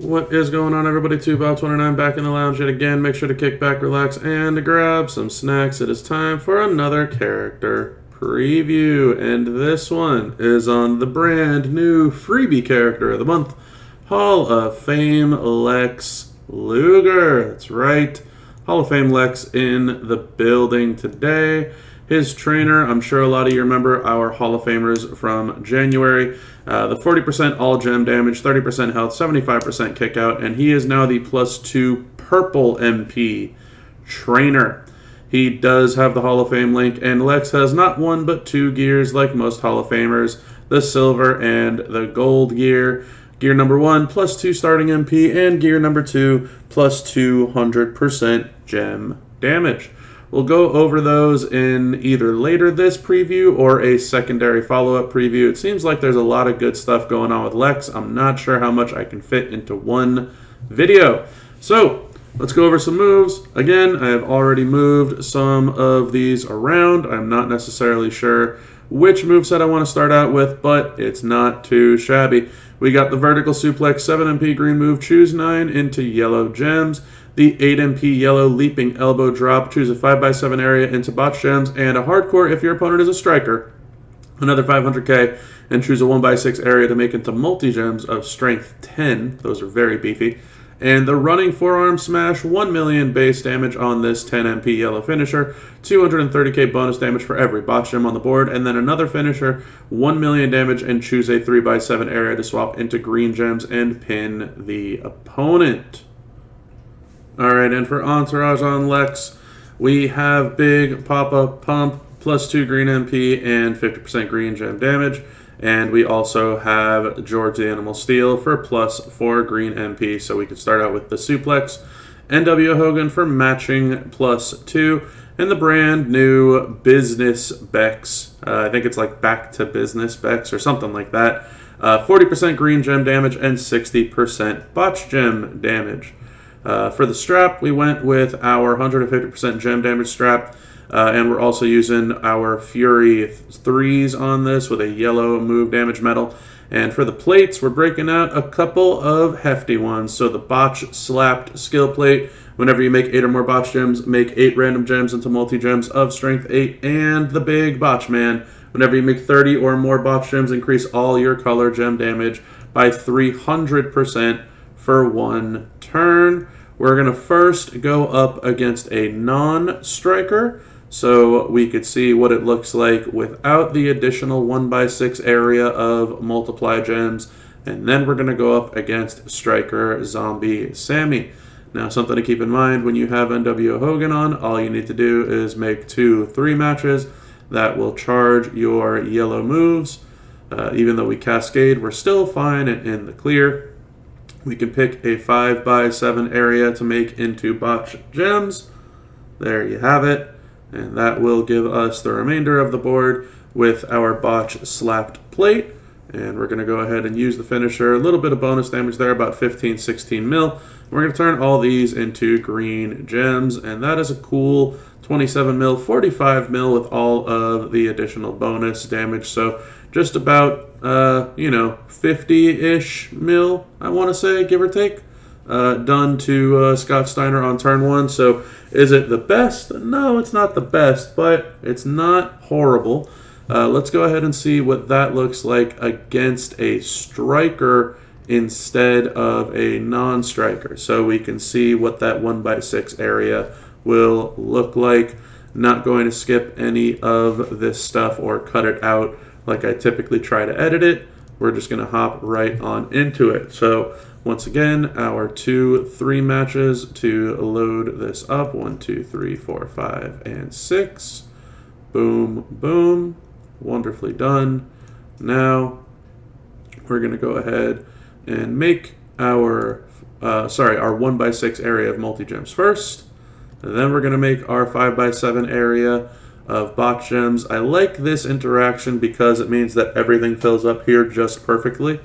What is going on, everybody? 2Bob29 back in the lounge yet again. Make sure to kick back, relax, and grab some snacks. It is time for another character preview, and this one is on the brand new freebie character of the month, Hall of Fame Lex Luger. That's right, Hall of Fame Lex in the building today. His trainer, I'm sure a lot of you remember our Hall of Famers from January. The 40% all gem damage, 30% health, 75% kick out, and he is now the +2 purple MP trainer. He does have the Hall of Fame link, and Lex has not one but two gears like most Hall of Famers, the silver and the gold gear. Gear number 1, +2 starting MP, and gear number 2, +200% gem damage. We'll go over those in either later this preview or a secondary follow-up preview. It seems like there's a lot of good stuff going on with Lex. I'm not sure how much I can fit into one video. So let's go over some moves. Again, I have already moved some of these around. I'm not necessarily sure which moveset I want to start out with, but it's not too shabby. We got the vertical suplex 7 MP green move, choose 9 into yellow gems. The 8 MP yellow leaping elbow drop, choose a 5x7 area into botch gems, and a hardcore if your opponent is a striker. Another 500k, and choose a 1x6 area to make into multi-gems of strength 10. Those are very beefy. And the running forearm smash, 1 million base damage on this 10 MP yellow finisher, 230k bonus damage for every botch gem on the board, and then another finisher, 1 million damage, and choose a 3x7 area to swap into green gems and pin the opponent. Alright, and for Entourage on Lex, we have Big Papa Pump, +2 green MP and 50% green gem damage. And we also have George the Animal Steel for +4 green MP, so we could start out with the Suplex. NW Hogan for matching +2. And the brand new Business Bex, I think it's like Back to Business Bex or something like that. 40% green gem damage and 60% botch gem damage. For the strap, we went with our 150% gem damage strap, and we're also using our Fury 3s on this with a yellow move damage medal. And for the plates, we're breaking out a couple of hefty ones. So the botch slapped skill plate, whenever you make 8 or more botch gems, make 8 random gems into multi-gems of strength 8. And the big botch man, whenever you make 30 or more botch gems, increase all your color gem damage by 300% for 1 turn. We're going to first go up against a non-striker, so we could see what it looks like without the additional 1x6 area of multiply gems, and then we're going to go up against striker Zombie Sammy. Now, something to keep in mind, when you have NWO Hogan on, all you need to do is make 2-3 matches that will charge your yellow moves. Even though we cascade, we're still fine and in the clear. We can pick a 5x7 area to make into botch gems. There you have it. And that will give us the remainder of the board with our botch slapped plate. And we're going to go ahead and use the finisher. A little bit of bonus damage there, about 15-16 mil. We're going to turn all these into green gems. And that is a cool 27 mil, 45 mil with all of the additional bonus damage. So just about, 50-ish mil, I want to say, give or take, done to Scott Steiner on turn 1. So is it the best? No, it's not the best, but it's not horrible. Let's go ahead and see what that looks like against a striker instead of a non-striker. So we can see what that 1x6 area will look like. Not going to skip any of this stuff or cut it out like I typically try to edit it. We're just going to hop right on into it. So once again, our 2-3 matches to load this up. 1, 2, 3, 4, 5, and 6. Boom, boom. Wonderfully done. Now we're going to go ahead and make our 1x6 area of multi-gems first. And then we're going to make our 5x7 area of botch gems. I like this interaction because it means that everything fills up here just perfectly.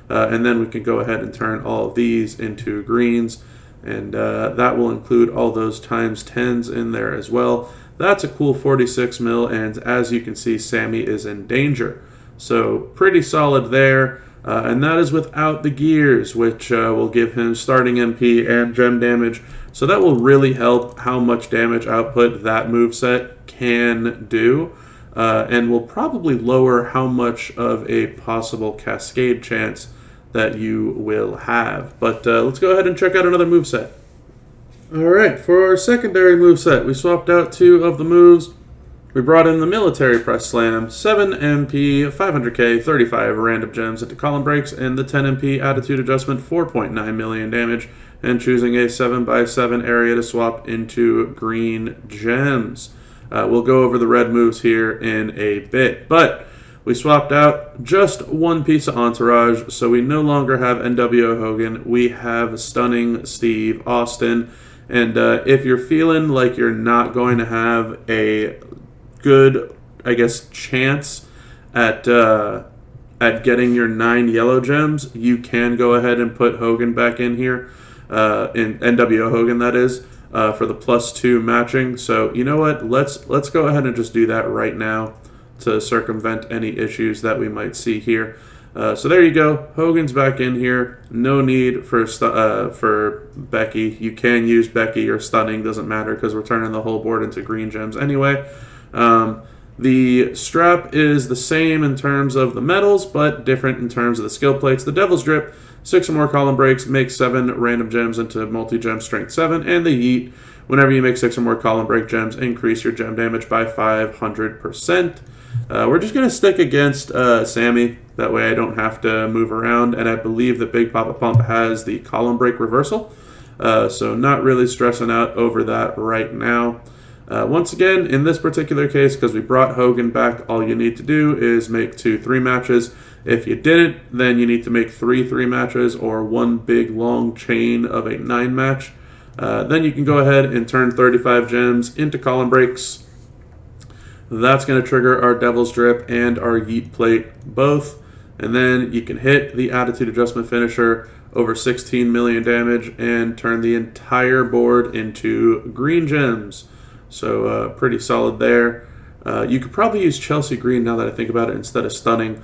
And then we can go ahead and turn all of these into greens. And that will include all those times 10s in there as well. That's a cool 46 mil, and as you can see, Sammy is in danger. So pretty solid there. and that is without the gears, which will give him starting MP and gem damage. So that will really help how much damage output that moveset can do, and will probably lower how much of a possible cascade chance that you will have. But let's go ahead and check out another moveset. Alright, for our secondary moveset, we swapped out 2 of the moves. We brought in the military press slam, 7 MP, 500k, 35 random gems into column breaks, and the 10 MP attitude adjustment, 4.9 million damage, and choosing a 7x7 area to swap into green gems. We'll go over the red moves here in a bit, but we swapped out just 1 piece of entourage, so we no longer have NWO Hogan. We have Stunning Steve Austin, and if you're feeling like you're not going to have a good, I guess, chance at getting your 9 yellow gems, you can go ahead and put Hogan back in here, in NWO Hogan, that is, for the +2 matching. So you know what? Let's go ahead and just do that right now to circumvent any issues that we might see here. So there you go. Hogan's back in here. No need for Becky. You can use Becky or Stunning, doesn't matter, because we're turning the whole board into green gems anyway. The strap is the same in terms of the medals, but different in terms of the skill plates. The Devil's Drip, 6 or more column breaks, makes 7 random gems into multi-gem strength 7, and the Yeet, whenever you make 6 or more column break gems, increase your gem damage by 500%. We're just going to stick against Sammy, that way I don't have to move around, and I believe that Big Papa Pump has the column break reversal, so not really stressing out over that right now. Once again, in this particular case, because we brought Hogan back, all you need to do is make 2 3 matches. If you didn't, then you need to make 3 3 matches or 1 big long chain of a 9 match. Then you can go ahead and turn 35 gems into column breaks. That's going to trigger our Devil's Drip and our Yeet Plate both. And then you can hit the Attitude Adjustment finisher over 16 million damage and turn the entire board into green gems. So pretty solid there. You could probably use Chelsea Green now that I think about it instead of Stunning.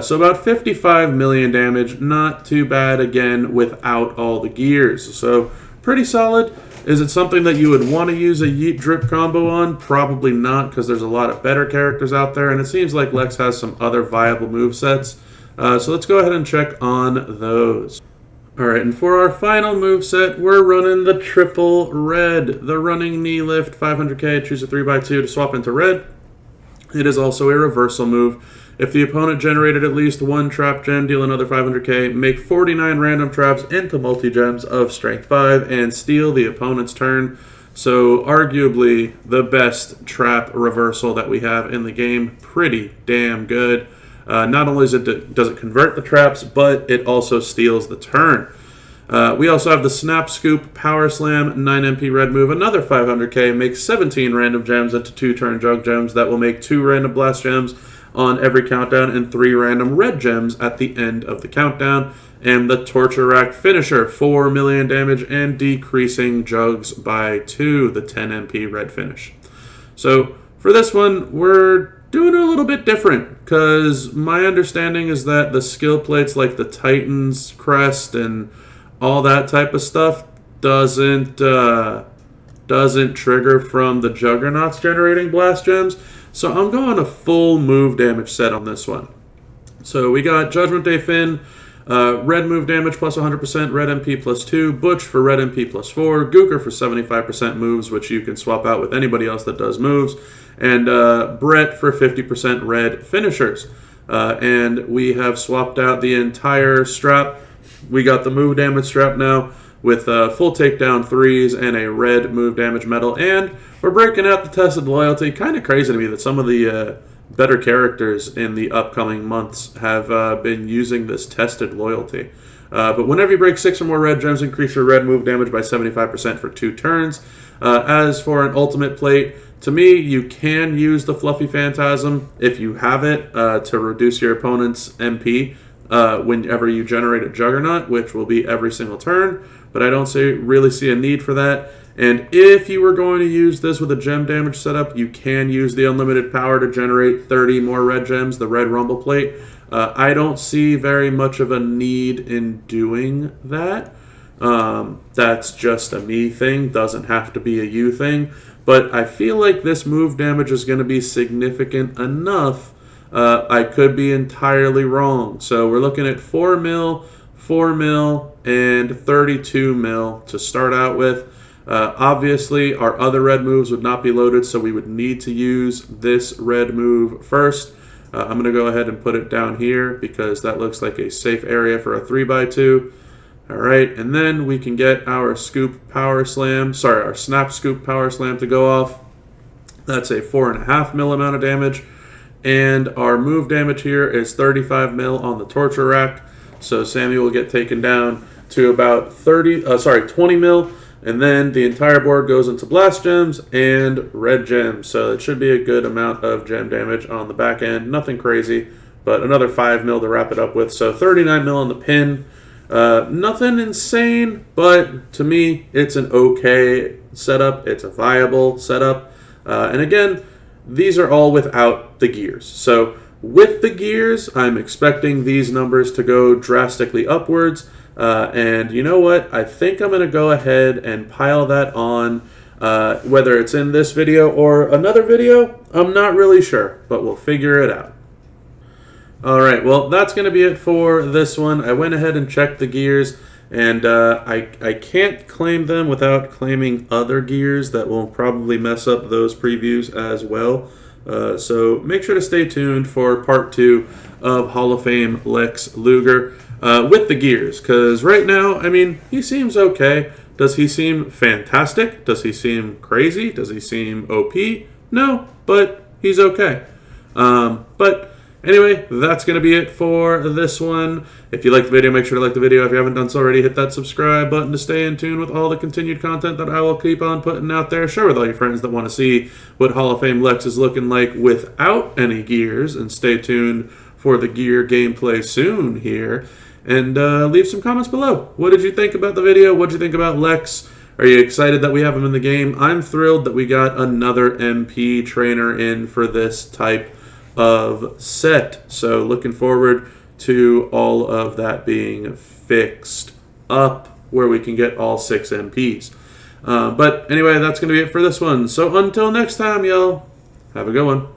So about 55 million damage. Not too bad, again, without all the gears. So pretty solid. Is it something that you would want to use a Yeet Drip combo on? Probably not, because there's a lot of better characters out there, and it seems like Lex has some other viable movesets. So let's go ahead and check on those. Alright, and for our final moveset, we're running the triple red. The running knee lift, 500k, choose a 3x2 to swap into red. It is also a reversal move. If the opponent generated at least 1 trap gem, deal another 500k, make 49 random traps into multi-gems of strength 5, and steal the opponent's turn. So arguably the best trap reversal that we have in the game. Pretty damn good. Not only does it convert the traps, but it also steals the turn. We also have the Snap Scoop Power Slam 9 MP red move, another 500k, makes 17 random gems into 2 turn jug gems that will make 2 random blast gems on every countdown and 3 random red gems at the end of the countdown. And the Torture Rack finisher, 4 million damage and decreasing jugs by 2, the 10 MP red finish. So for this one, we're doing it a little bit different, because my understanding is that the skill plates like the Titan's Crest and all that type of stuff doesn't trigger from the Juggernauts generating blast gems. So I'm going a full move damage set on this one. So we got Judgment Day Finn, red move damage plus 100%, red MP plus 2, Butch for red MP plus 4, Gooker for 75% moves, which you can swap out with anybody else that does moves, and Brett for 50% red finishers. And we have swapped out the entire strap. We got the move damage strap now with full takedown 3s and a red move damage medal. And we're breaking out the Tested Loyalty. Kind of crazy to me that some of the better characters in the upcoming months have been using this Tested Loyalty. But whenever you break 6 or more red gems, increase your red move damage by 75% for 2 turns. As for an ultimate plate, to me, you can use the Fluffy Phantasm if you have it to reduce your opponent's MP whenever you generate a Juggernaut, which will be every single turn, but I don't really see a need for that. And if you were going to use this with a gem damage setup, you can use the unlimited power to generate 30 more red gems, the red rumble plate. I don't see very much of a need in doing that. That's just a me thing, doesn't have to be a you thing. But I feel like this move damage is going to be significant enough. I could be entirely wrong. So we're looking at 4 mil, 4 mil, and 32 mil to start out with. Obviously, our other red moves would not be loaded, so we would need to use this red move first. I'm going to go ahead and put it down here because that looks like a safe area for a 3x2. All right, and then we can get our scoop power slam, our snap scoop power slam to go off. That's a 4.5 mil amount of damage. And our move damage here is 35 mil on the torture rack. So Sammy will get taken down to about 20 mil. And then the entire board goes into blast gems and red gems. So it should be a good amount of gem damage on the back end. Nothing crazy, but another 5 mil to wrap it up with. So 39 mil on the pin. Nothing insane, but to me, it's an okay setup. It's a viable setup. And again, these are all without the gears. So with the gears, I'm expecting these numbers to go drastically upwards. And you know what? I think I'm going to go ahead and pile that on, whether it's in this video or another video. I'm not really sure, but we'll figure it out. All right, well, that's going to be it for this one. I went ahead and checked the gears, and I can't claim them without claiming other gears that will probably mess up those previews as well. So make sure to stay tuned for part 2 of Hall of Fame Lex Luger with the gears, because right now, I mean, he seems okay. Does he seem fantastic? Does he seem crazy? Does he seem OP? No, but he's okay. But anyway, that's going to be it for this one. If you liked the video, make sure to like the video. If you haven't done so already, hit that subscribe button to stay in tune with all the continued content that I will keep on putting out there. Share with all your friends that want to see what Hall of Fame Lex is looking like without any gears. And stay tuned for the gear gameplay soon here. And leave some comments below. What did you think about the video? What did you think about Lex? Are you excited that we have him in the game? I'm thrilled that we got another MP trainer in for this type of set. So looking forward to all of that being fixed up where we can get all 6 MPs. But anyway, that's going to be it for this one. So until next time, y'all, have a good one.